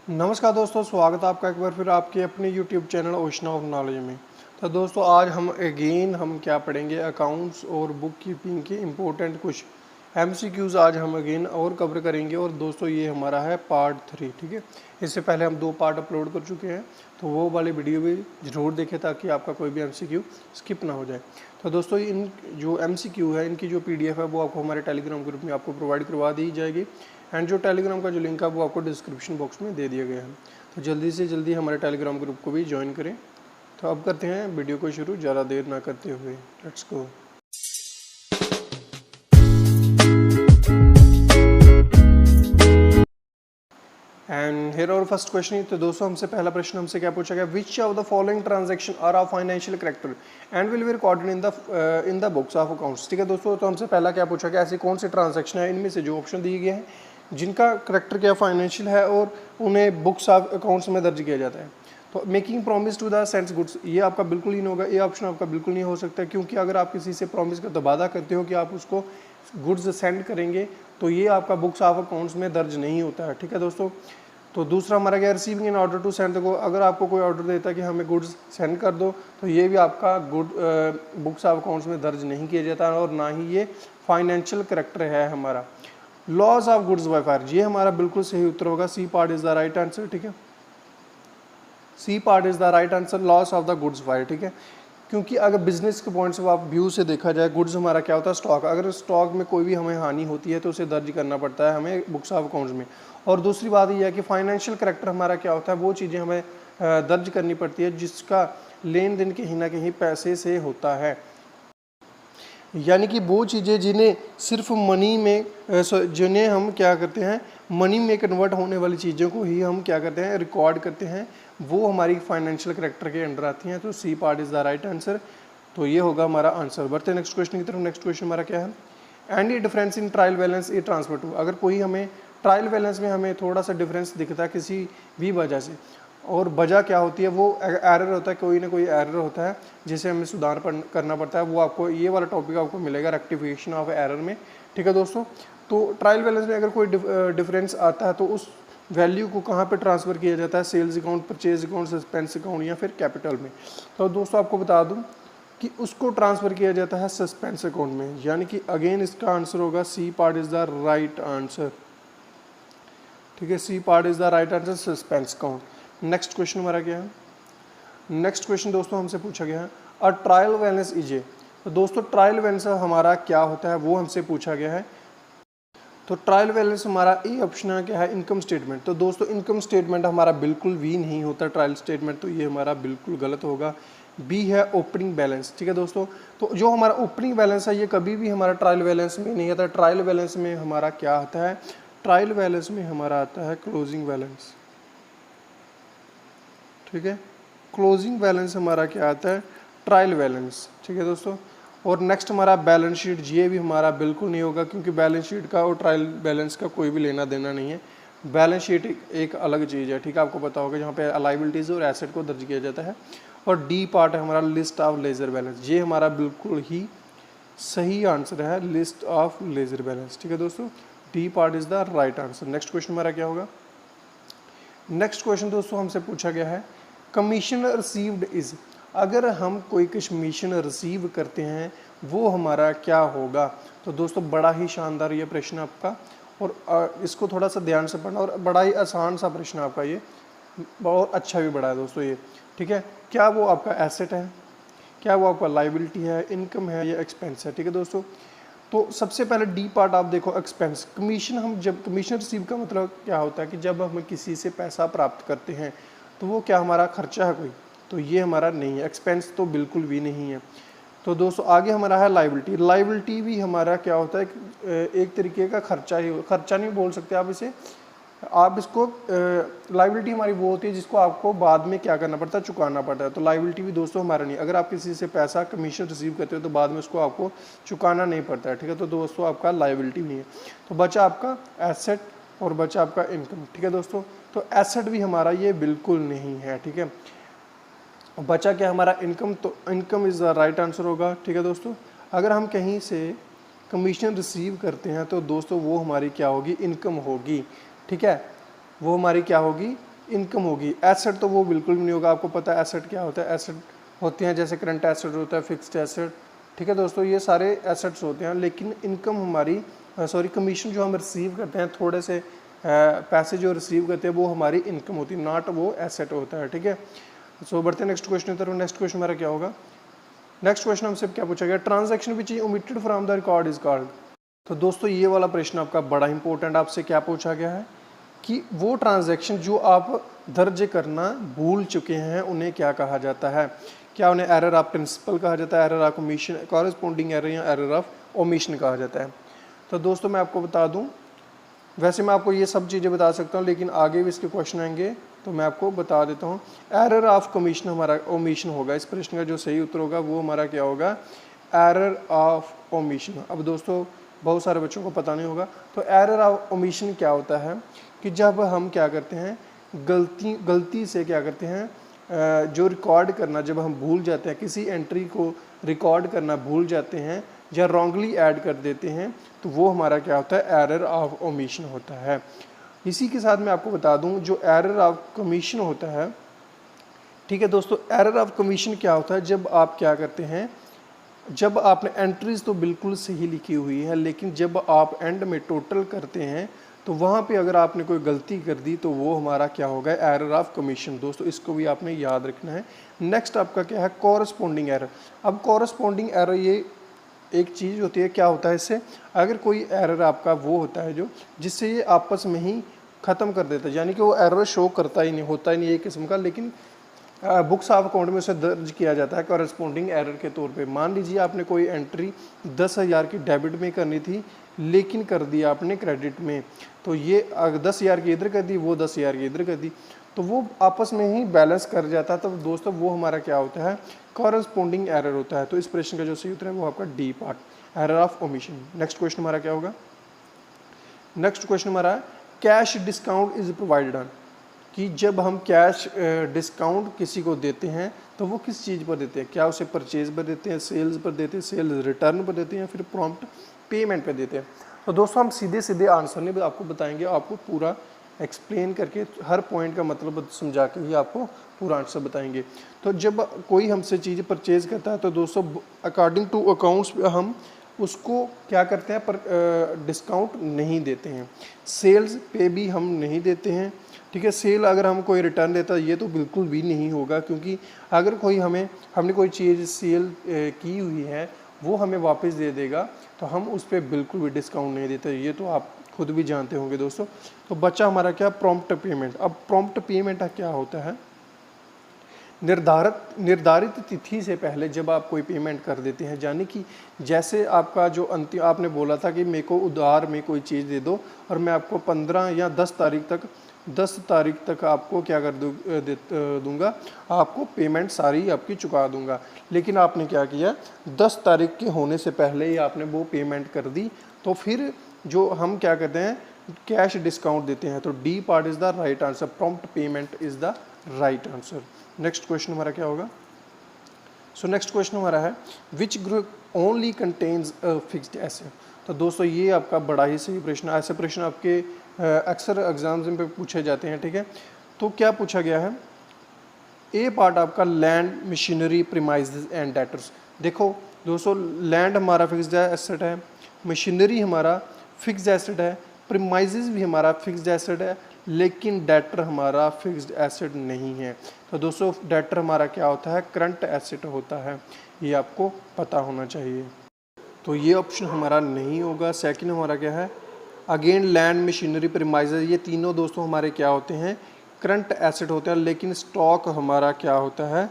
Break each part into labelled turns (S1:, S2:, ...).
S1: नमस्कार दोस्तों, स्वागत है आपका एक बार फिर आपके अपने YouTube channel ocean of knowledge में। तो दोस्तों आज हम क्या पढ़ेंगे, अकाउंट्स और बुक कीपिंग के इम्पोर्टेंट कुछ MCQs आज हम अगेन और कवर करेंगे। और दोस्तों ये हमारा है पार्ट 3, ठीक है। इससे पहले हम 2 पार्ट अपलोड कर चुके हैं, तो वो वाली वीडियो भी ज़रूर देखें ताकि आपका कोई भी MCQ स्किप ना हो जाए। तो दोस्तों इन जो MCQ है इनकी जो PDF है वो आपको हमारे टेलीग्राम ग्रुप में आपको प्रोवाइड करवा दी जाएगी। एंड जो टेलीग्राम का जो लिंक है वो आपको डिस्क्रिप्शन बॉक्स में दे दिया गया है। तो जल्दी से जल्दी हमारे टेलीग्राम ग्रुप को भी ज्वाइन करें। तो अब करते हैं वीडियो को शुरू, ज़्यादा देर ना करते हुए। Let's go. And here our first question. तो दोस्तों हमसे पहला प्रश्न हमसे क्या पूछा गया, which of the following transaction are of financial character and will be recorded in the books of accounts. ठीक है दोस्तों, तो हमसे पहला क्या पूछा गया, ऐसी कौन सी ट्रांजैक्शन है इनमें से जो ऑप्शन दिए गए हैं जिनका करेक्टर क्या फाइनेंशियल है और उन्हें बुक्स ऑफ अकाउंट्स में दर्ज किया जाता है। तो making promise to the sends goods, ये आपका बिल्कुल ही नहीं होगा, ये ऑप्शन आपका बिल्कुल नहीं हो सकता, क्योंकि अगर आप किसी से प्रॉमिस का वादा करते हो कि आप उसको गुड्स सेंड करेंगे तो ये आपका बुक्स ऑफ अकाउंट्स में दर्ज नहीं होता है। ठीक है दोस्तों। तो दूसरा हमारा क्या, receiving in order to send को, अगर आपको कोई ऑर्डर देता है कि हमें गुड्स सेंड कर दो तो ये भी आपका बुक्स ऑफ अकाउंट्स में दर्ज नहीं किया जाता और ना ही ये फाइनेंशियल करेक्टर है हमारा। Loss of goods by fire, ये हमारा बिल्कुल सही उत्तर होगा, C part is the right answer. ठीक है, C part is the right answer, loss of the goods fire. ठीक है, क्योंकि अगर बिजनेस के पॉइंट से आप व्यू से देखा जाए, गुड्स हमारा क्या होता है, स्टॉक। अगर स्टॉक में कोई भी हमें हानि होती है तो उसे दर्ज करना पड़ता है हमें बुक्स ऑफ अकाउंट्स में। और दूसरी बात यह है कि फाइनेंशियल करेक्टर हमारा क्या होता है, वो चीज़ें हमें दर्ज करनी पड़ती है जिसका लेन देन कहीं ना कहीं पैसे से होता है, यानी कि वो चीज़ें जिन्हें सिर्फ मनी में जिन्हें हम क्या करते हैं, मनी में कन्वर्ट होने वाली चीज़ों को ही हम क्या करते हैं, रिकॉर्ड करते हैं, वो हमारी फाइनेंशियल करेक्टर के अंडर आती हैं। तो C part is the right answer, तो ये होगा हमारा आंसर। बढ़ते हैं नेक्स्ट क्वेश्चन की तरफ। नेक्स्ट क्वेश्चन हमारा क्या है, and difference in trial balance is transfer to, अगर कोई हमें ट्रायल बैलेंस में हमें थोड़ा सा डिफरेंस दिखता है किसी भी वजह से, और वजह क्या होती है, वो एरर होता है, कोई ना कोई एरर होता है जिसे हमें सुधार करना पड़ता है, वो आपको ये वाला टॉपिक आपको मिलेगा रेक्टिफिकेशन ऑफ एरर में। ठीक है दोस्तों, तो ट्रायल बैलेंस में अगर कोई डिफरेंस आता है तो उस वैल्यू को कहाँ पे ट्रांसफ़र किया जाता है, sales account, purchase account, suspense account या फिर कैपिटल में। तो दोस्तों आपको बता दूँ कि उसको ट्रांसफ़र किया जाता है सस्पेंस अकाउंट में, यानी कि अगेन इसका आंसर होगा C part is the right answer. ठीक है, C part is the right answer, suspense account. Next question हमारा क्या है, नेक्स्ट क्वेश्चन दोस्तों हमसे पूछा गया है, a trial balance is a. तो दोस्तों ट्रायल बैलेंस हमारा क्या होता है वो हमसे पूछा गया है। तो ट्रायल बैलेंस हमारा ए ऑप्शन है, क्या है, इनकम स्टेटमेंट। तो दोस्तों इनकम स्टेटमेंट हमारा बिल्कुल भी नहीं होता ट्रायल स्टेटमेंट, तो ये हमारा बिल्कुल गलत होगा। बी है ओपनिंग बैलेंस। ठीक है दोस्तों, तो जो हमारा ओपनिंग बैलेंस है ये कभी भी हमारा ट्रायल बैलेंस में नहीं आता। ट्रायल बैलेंस में हमारा क्या आता है, ट्रायल बैलेंस में हमारा आता है क्लोजिंग बैलेंस। ठीक है, क्लोजिंग बैलेंस हमारा क्या आता है, ट्रायल बैलेंस। ठीक है दोस्तों, और नेक्स्ट हमारा बैलेंस शीट, ये भी हमारा बिल्कुल नहीं होगा, क्योंकि बैलेंस शीट का और ट्रायल बैलेंस का कोई भी लेना देना नहीं है। बैलेंस शीट एक अलग चीज़ है, ठीक है, आपको पता होगा, जहाँ पे लायबिलिटीज़ और एसेट को दर्ज किया जाता है। और डी पार्ट है हमारा लिस्ट ऑफ लेजर बैलेंस, ये हमारा बिल्कुल ही सही आंसर है, लिस्ट ऑफ लेजर बैलेंस। ठीक है दोस्तों, D part is the right answer. Next question हमारा क्या होगा, नेक्स्ट क्वेश्चन दोस्तों हमसे पूछा गया है, कमीशन रिसीव्ड इज, अगर हम कोई कमीशन रिसीव करते हैं वो हमारा क्या होगा। तो दोस्तों बड़ा ही शानदार ये प्रश्न आपका, और इसको थोड़ा सा ध्यान से पढ़ना, और बड़ा ही आसान सा प्रश्न आपका ये, बहुत अच्छा भी बड़ा है दोस्तों ये। ठीक है, क्या वो आपका एसेट है, क्या वो आपका लाइबिलिटी है, इनकम है या एक्सपेंस है। ठीक है दोस्तों, तो सबसे पहले डी पार्ट आप देखो, एक्सपेंस। कमीशन, हम जब कमीशन रिसीव का मतलब क्या होता है कि जब हम किसी से पैसा प्राप्त करते हैं तो वो क्या हमारा खर्चा है कोई, तो ये हमारा नहीं है, एक्सपेंस तो बिल्कुल भी नहीं है। तो दोस्तों आगे हमारा है लाइबिलिटी। लाइबिलिटी भी हमारा क्या होता है, एक तरीके का खर्चा ही, खर्चा नहीं बोल सकते आप इसे, आप इसको लाइबिलिटी हमारी वो होती है जिसको आपको बाद में क्या करना पड़ता है, चुकाना पड़ता है। तो लाइबिलिटी भी दोस्तों हमारा नहीं, अगर आप किसी से पैसा कमीशन रिसीव करते हो तो बाद में उसको आपको चुकाना नहीं पड़ता है। ठीक है, तो दोस्तों आपका लाइबिलिटी नहीं है। तो बचा आपका एसेट और बचा आपका इनकम। ठीक है दोस्तों, तो एसेट भी हमारा ये बिल्कुल नहीं है। ठीक है, बचा क्या हमारा, इनकम। तो income is the right answer होगा। ठीक है दोस्तों, अगर हम कहीं से कमीशन रिसीव करते हैं तो दोस्तों वो हमारी क्या होगी, इनकम होगी। ठीक है, वो हमारी क्या होगी, इनकम होगी। एसेट तो वो बिल्कुल भी नहीं होगा। आपको पता है एसेट क्या होता है, एसेट होते हैं जैसे करंट एसेट होता है, फिक्स्ड एसेट, ठीक है दोस्तों, ये सारे एसेट्स होते हैं। लेकिन इनकम हमारी कमीशन जो हम रिसीव करते हैं, थोड़े से पैसे जो रिसीव करते हैं वो हमारी इनकम होती है, नॉट वो एसेट होता है, ठीक है। सो बढ़ते हैं नेक्स्ट क्वेश्चन की तरफ। नेक्स्ट क्वेश्चन हमारा क्या होगा, नेक्स्ट क्वेश्चन हमसे क्या पूछा गया, transaction which is omitted from the record is called. तो दोस्तों ये वाला प्रश्न आपका बड़ा इंपॉर्टेंट, आपसे क्या पूछा गया है कि वो ट्रांजैक्शन जो आप दर्ज करना भूल चुके हैं उन्हें क्या कहा जाता है। क्या उन्हें एरर ऑफ प्रिंसिपल कहा जाता है, error of omission, corresponding error, या एरर ऑफ ओमिशन कहा जाता है। तो दोस्तों मैं आपको बता दूं, वैसे मैं आपको ये सब चीज़ें बता सकता हूँ, लेकिन आगे भी इसके क्वेश्चन आएंगे तो मैं आपको बता देता हूँ। एरर ऑफ कमीशन हमारा ओमिशन होगा। इस प्रश्न का जो सही उत्तर होगा वो हमारा क्या होगा, एरर ऑफ ओमिशन। अब दोस्तों बहुत सारे बच्चों को पता नहीं होगा, तो एरर ऑफ ओमिशन क्या होता है कि जब हम क्या करते हैं, गलती से क्या करते हैं, जो रिकॉर्ड करना जब हम भूल जाते हैं, किसी एंट्री को रिकॉर्ड करना भूल जाते हैं या रॉन्गली ऐड कर देते हैं, तो वो हमारा क्या होता है, एरर ऑफ ओमिशन होता है। इसी के साथ मैं आपको बता दूं, जो एरर ऑफ कमीशन होता है, ठीक है दोस्तों, एरर ऑफ कमीशन क्या होता है, जब आप क्या करते हैं, जब आपने एंट्रीज तो बिल्कुल सही लिखी हुई है, लेकिन जब आप एंड में टोटल करते हैं तो वहाँ पे अगर आपने कोई गलती कर दी तो वो हमारा क्या होगा, एरर ऑफ कमीशन। दोस्तों इसको भी आपने याद रखना है। नेक्स्ट आपका क्या है, कॉरस्पॉन्डिंग एरर। अब कॉरस्पॉन्डिंग एरर ये एक चीज़ होती है, क्या होता है इससे, अगर कोई एरर आपका वो होता है जो जिससे ये आपस में ही ख़त्म कर देता है, यानी कि वो एरर शो करता ही नहीं, होता ही नहीं एक किस्म का, लेकिन बुक्स ऑफ अकाउंट में उसे दर्ज किया जाता है कॉरस्पॉन्डिंग एरर के तौर पे। मान लीजिए आपने कोई एंट्री 10,000 की डेबिट में करनी थी, लेकिन कर दिया आपने क्रेडिट में, तो ये 10,000 की इधर कर दी, वो 10,000 की इधर कर दी, तो वो आपस में ही बैलेंस कर जाता है। तो दोस्तों वो हमारा क्या होता है, कॉरस्पॉन्डिंग एरर होता है। तो इस प्रश्न का जो सही उत्तर है वो आपका D part, error of omission. Next question हमारा क्या होगा, नेक्स्ट क्वेश्चन हमारा है cash discount is provided on, कि जब हम कैश डिस्काउंट किसी को देते हैं तो वो किस चीज़ पर देते हैं, क्या उसे परचेज पर देते हैं, सेल्स पर देते हैं, सेल्स रिटर्न पर देते हैं, या फिर प्रॉम्प्ट पेमेंट पर देते हैं। तो दोस्तों हम सीधे सीधे आंसर नहीं आपको बताएंगे, आपको पूरा एक्सप्लेन करके हर पॉइंट का मतलब समझा के ही आपको पूरा आंसर बताएंगे। तो जब कोई हमसे चीज़ परचेज करता है तो दोस्तों अकॉर्डिंग टू अकाउंट्स हम उसको क्या करते हैं, पर डिस्काउंट नहीं देते हैं। सेल्स पे भी हम नहीं देते हैं, ठीक है। सेल अगर हम कोई रिटर्न देता है ये तो बिल्कुल भी नहीं होगा, क्योंकि अगर कोई हमने कोई चीज़ सेल की हुई है वो हमें वापस दे देगा तो हम उस पर बिल्कुल भी डिस्काउंट नहीं देते, ये तो आप खुद भी जानते होंगे दोस्तों। तो बच्चा हमारा क्या, प्रॉम्प्ट पेमेंट। अब प्रॉम्प्ट पेमेंट क्या होता है, निर्धारित तिथि से पहले जब आप कोई पेमेंट कर देते हैं, यानी कि जैसे आपका जो अंतिम आपने बोला था कि मेरे को उधार में कोई चीज़ दे दो और मैं आपको 15 या 10 तारीख तक आपको क्या कर दूंगा, आपको पेमेंट सारी आपकी चुका दूंगा। लेकिन आपने क्या किया, 10 तारीख के होने से पहले ही आपने वो पेमेंट कर दी, तो फिर जो हम क्या करते हैं, कैश डिस्काउंट देते हैं। तो D part is the right answer, prompt payment is the right answer. Next question हमारा क्या होगा, सो नेक्स्ट क्वेश्चन हमारा है which group only contains a fixed asset. तो दोस्तों ये आपका बड़ा ही सही प्रश्न, ऐसे प्रश्न आपके अक्सर एग्जाम्स में पूछे जाते हैं, ठीक है। तो क्या पूछा गया है, ए पार्ट आपका land, machinery, premises and debtors. देखो दोस्तों लैंड हमारा फिक्स्ड एसेट है, मशीनरी हमारा फिक्स्ड एसेट है, प्रीमाइजेस भी हमारा फिक्स्ड एसेट है, लेकिन डेटर हमारा फिक्स्ड एसेट नहीं है। तो दोस्तों डेटर हमारा क्या होता है, करंट एसेट होता है, ये आपको पता होना चाहिए। तो ये ऑप्शन हमारा नहीं होगा। सेकंड हमारा क्या है, अगेन लैंड, मशीनरी, प्रीमाइजेस, ये तीनों दोस्तों हमारे क्या होते हैं, करंट एसेट होता है, लेकिन स्टॉक हमारा क्या होता है,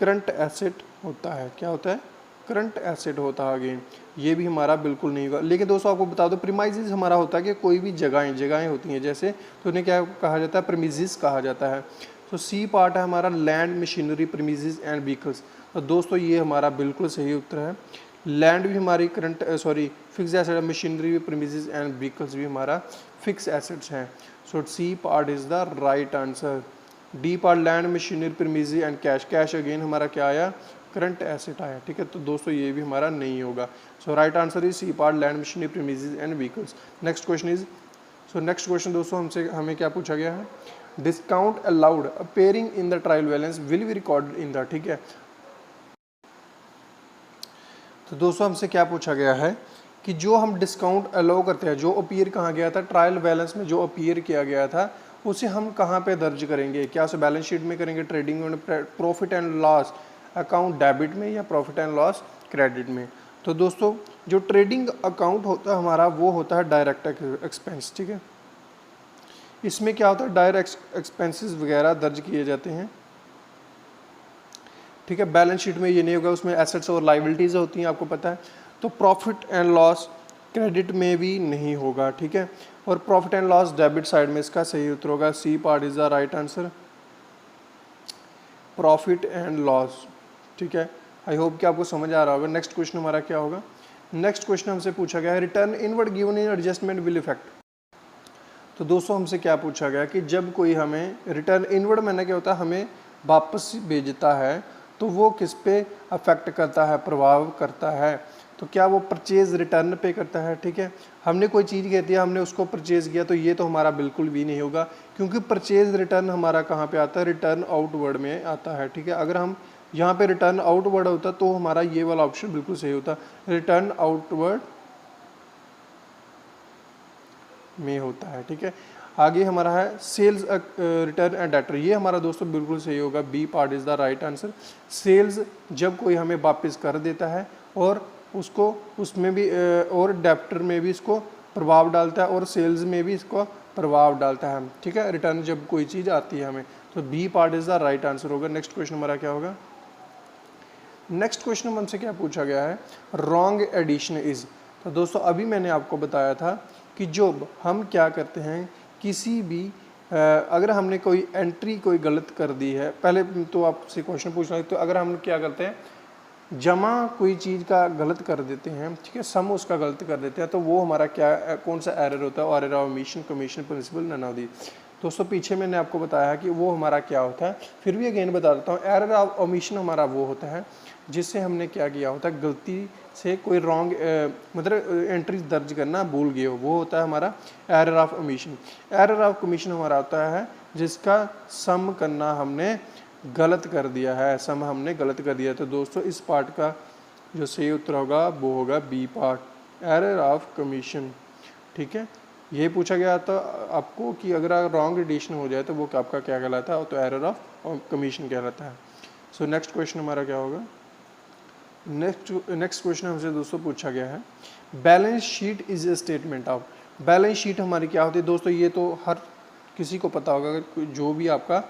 S1: करंट एसेट होता है। क्या होता है, करंट एसेट होता है। अगेन ये भी हमारा बिल्कुल नहीं होगा। लेकिन दोस्तों आपको बता दो, प्रीमाइजेस हमारा होता है कि कोई भी जगहें होती हैं, जैसे तो उन्हें क्या कहा जाता है, प्रीमिसेस कहा जाता है। तो सी पार्ट है हमारा land, machinery, premises and vehicles. तो दोस्तों ये हमारा बिल्कुल सही उत्तर है। लैंड भी हमारी करंट फिक्स एसेट है, मशीनरी भी, प्रीमिसेस एंड व्हीकल्स भी हमारा फिक्स एसेट्स हैं। So C part is the right answer. D part land, machinery, premises and cash. Cash again हमारा क्या आया, करंट एसेट आया, ठीक है। तो दोस्तों ये भी हमारा नहीं होगा। So right answer is C part land, machinery, premises and vehicles. Next question is, so next question दोस्तों हमें क्या पूछा गया है, discount allowed appearing in the trial balance will be recorded in the, ठीक है। तो दोस्तों हमसे क्या पूछा गया है कि जो हम डिस्काउंट अलाउ करते हैं, जो अपीयर कहाँ गया था, ट्रायल बैलेंस में जो अपीयर किया गया था उसे हम कहाँ पे दर्ज करेंगे, क्या उसे बैलेंस शीट में करेंगे, trading and profit and loss account debit में, या प्रॉफिट एंड लॉस क्रेडिट में। तो दोस्तों जो ट्रेडिंग अकाउंट होता है हमारा वो होता है डायरेक्ट एक्सपेंस, ठीक है। इसमें क्या होता है, डायरेक्ट एक्सपेंसेस वगैरह दर्ज किए जाते हैं, ठीक है। बैलेंस शीट में ये नहीं होगा, उसमें एसेट्स और लाइबिलिटीज़ होती हैं, आपको पता है। तो प्रॉफिट एंड लॉस क्रेडिट में भी नहीं होगा, ठीक है। और profit and loss debit side में इसका सही उत्तर होगा C part is the right answer, profit and loss, ठीक है। आई होप कि आपको समझ आ रहा होगा। नेक्स्ट क्वेश्चन हमारा क्या होगा, नेक्स्ट क्वेश्चन हमसे पूछा गया है return inward given in adjustment will effect. तो दोस्तों हमसे क्या पूछा गया कि जब कोई हमें रिटर्न इनवर्ड मैंने क्या होता है, हमें वापस भेजता है तो वो किस पे अफेक्ट करता है, प्रभाव करता है। तो क्या वो परचेज रिटर्न पे करता है, ठीक है। हमने कोई चीज़ कहती है, हमने उसको परचेज किया, तो ये तो हमारा बिल्कुल भी नहीं होगा, क्योंकि परचेज रिटर्न हमारा कहाँ पे आता है, रिटर्न आउटवर्ड में आता है, ठीक है। अगर हम यहाँ पे रिटर्न आउटवर्ड होता तो हमारा ये वाला ऑप्शन बिल्कुल सही होता, रिटर्न आउटवर्ड में होता है, ठीक है। आगे हमारा है सेल्स रिटर्न एंड डेटर, ये हमारा दोस्तों बिल्कुल सही होगा, B part is the right answer. Sales जब कोई हमें वापस कर देता है और उसको उसमें भी और डेप्टर में भी इसको प्रभाव डालता है और सेल्स में भी इसको प्रभाव डालता है, ठीक है। रिटर्न जब कोई चीज़ आती है हमें, तो B part is the right answer होगा। नेक्स्ट क्वेश्चन हमारा क्या होगा, नेक्स्ट क्वेश्चन हमसे क्या पूछा गया है, रॉन्ग एडिशन इज। तो दोस्तों अभी मैंने आपको बताया था कि जो हम क्या करते हैं, किसी भी अगर हमने कोई एंट्री कोई गलत कर दी है, पहले तो आपसे क्वेश्चन पूछना है, तो अगर हम क्या करते हैं, जमा कोई चीज़ का गलत कर देते हैं, ठीक है, सम उसका गलत कर देते हैं, तो वो हमारा क्या कौन सा एरर होता है, error of omission, commission, principle, none of the. दोस्तों पीछे मैंने आपको बताया कि वो हमारा क्या होता है, फिर भी अगेन बता देता हूँ। एरर ऑफ ओमिशन हमारा वो होता है जिससे हमने क्या किया होता है, गलती से कोई रॉन्ग मतलब एंट्री दर्ज करना भूल गए हो, वो होता है हमारा error of omission. Error of commission हमारा होता है जिसका सम करना हमने गलत कर दिया है, सम हमने गलत कर दिया है। तो दोस्तों इस पार्ट का जो सही उत्तर होगा वो होगा B part, error of commission, ठीक है। ये पूछा गया था आपको कि अगर रॉन्ग एडिशन हो जाए तो वो आपका क्या कहलाता है, तो एरर ऑफ कमीशन कहलाता है। सो नेक्स्ट क्वेश्चन हमारा क्या होगा, नेक्स्ट क्वेश्चन हमसे दोस्तों पूछा गया है balance sheet is a statement of. Balance sheet हमारी क्या होती है दोस्तों, ये तो हर किसी को पता होगा, जो भी आपका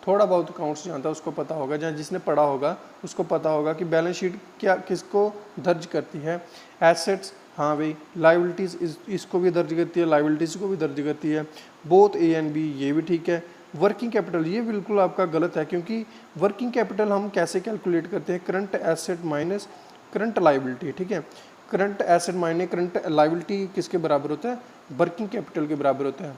S1: थोड़ा बहुत अकाउंट्स जानता है उसको पता होगा, या जिसने पढ़ा होगा उसको पता होगा कि बैलेंस शीट क्या किसको दर्ज करती है, एसेट्स, हाँ भाई, लाइबिलिटीज़ इसको भी दर्ज करती है, लाइबिलिटीज़ को भी दर्ज करती है, बोथ ए एंड बी, ये भी ठीक है। वर्किंग कैपिटल ये बिल्कुल आपका गलत है, क्योंकि वर्किंग कैपिटल हम कैसे कैलकुलेट करते हैं, current asset minus current liability, ठीक है। Current asset minus current liability किसके बराबर होता है, वर्किंग कैपिटल के बराबर होता है,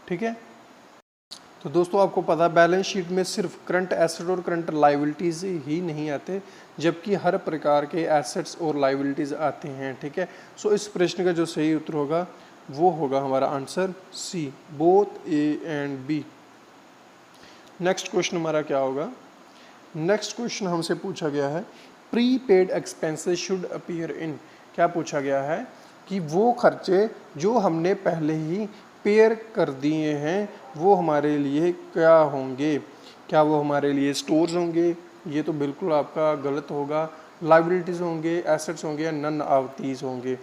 S1: ठीक है। तो दोस्तों आपको पता है बैलेंस शीट में सिर्फ करंट एसेट और करंट लाइबिलिटीज़ ही नहीं आते, जबकि हर प्रकार के एसेट्स और लाइबिलिटीज़ आते हैं, ठीक है। सो इस प्रश्न का जो सही उत्तर होगा वो होगा हमारा answer C, both A and B. Next question हमारा क्या होगा, नेक्स्ट क्वेश्चन हमसे पूछा गया है prepaid expenses should appear in. क्या पूछा गया है कि वो खर्चे जो हमने पहले ही पेयर कर दिए हैं वो हमारे लिए क्या होंगे, क्या वो हमारे लिए स्टोर्स होंगे, ये तो बिल्कुल आपका गलत होगा, लाइबिलिटीज़ होंगे, एसेट्स होंगे, या नन ऑफ दीज होंगे।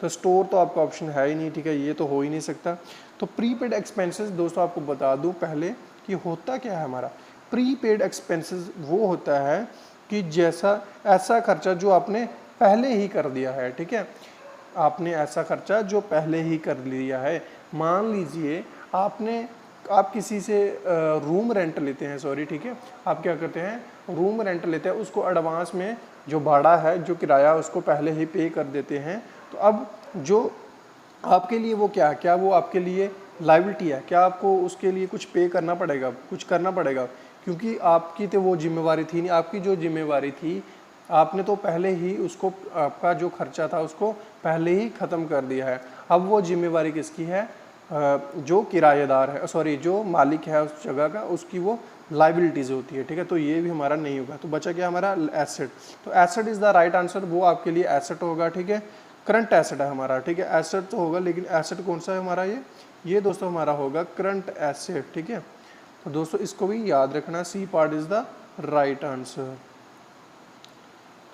S1: तो स्टोर तो आपका ऑप्शन है ही नहीं, ठीक है, ये तो हो ही नहीं सकता। तो प्रीपेड एक्सपेंसेस दोस्तों आपको बता दूं पहले कि होता क्या है हमारा, प्रीपेड एक्सपेंसेस वो होता है कि जैसा ऐसा खर्चा जो आपने पहले ही कर दिया है, ठीक है, आपने ऐसा खर्चा जो पहले ही कर लिया है। मान लीजिए आप किसी से रूम रेंट लेते हैं, सॉरी, ठीक है, आप क्या करते हैं रूम रेंट लेते हैं, उसको एडवांस में जो भाड़ा है जो किराया उसको पहले ही पे कर देते हैं। तो अब जो आपके लिए वो क्या वो आपके लिए लायबिलिटी है, क्या आपको उसके लिए कुछ पे करना पड़ेगा, कुछ करना पड़ेगा, क्योंकि आपकी तो वो जिम्मेवारी थी नहीं, आपकी जो जिम्मेवारी थी आपने तो पहले ही उसको, आपका जो खर्चा था उसको पहले ही ख़त्म कर दिया है। अब वो जिम्मेवारी किसकी है, जो किराएदार है, सॉरी जो मालिक है उस जगह का, उसकी वो लाइबिलिटीज़ होती है, ठीक है। तो ये भी हमारा नहीं होगा। तो बचा क्या हमारा एसेट। तो asset is the right answer, वो आपके लिए एसेट होगा, ठीक है। करंट एसेट है हमारा, ठीक है। एसेट तो होगा लेकिन एसेट कौन सा है हमारा, ये दोस्तों हमारा होगा करंट एसेट, ठीक है। तो दोस्तों इसको भी याद रखना, C part is the right answer.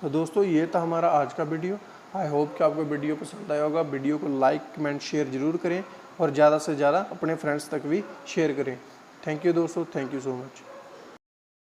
S1: तो दोस्तों ये था हमारा आज का वीडियो। आई होप कि आपको वीडियो पसंद आया होगा। वीडियो को लाइक कमेंट शेयर ज़रूर करें और ज़्यादा से ज़्यादा अपने फ्रेंड्स तक भी शेयर करें। थैंक यू दोस्तों, थैंक यू सो मच।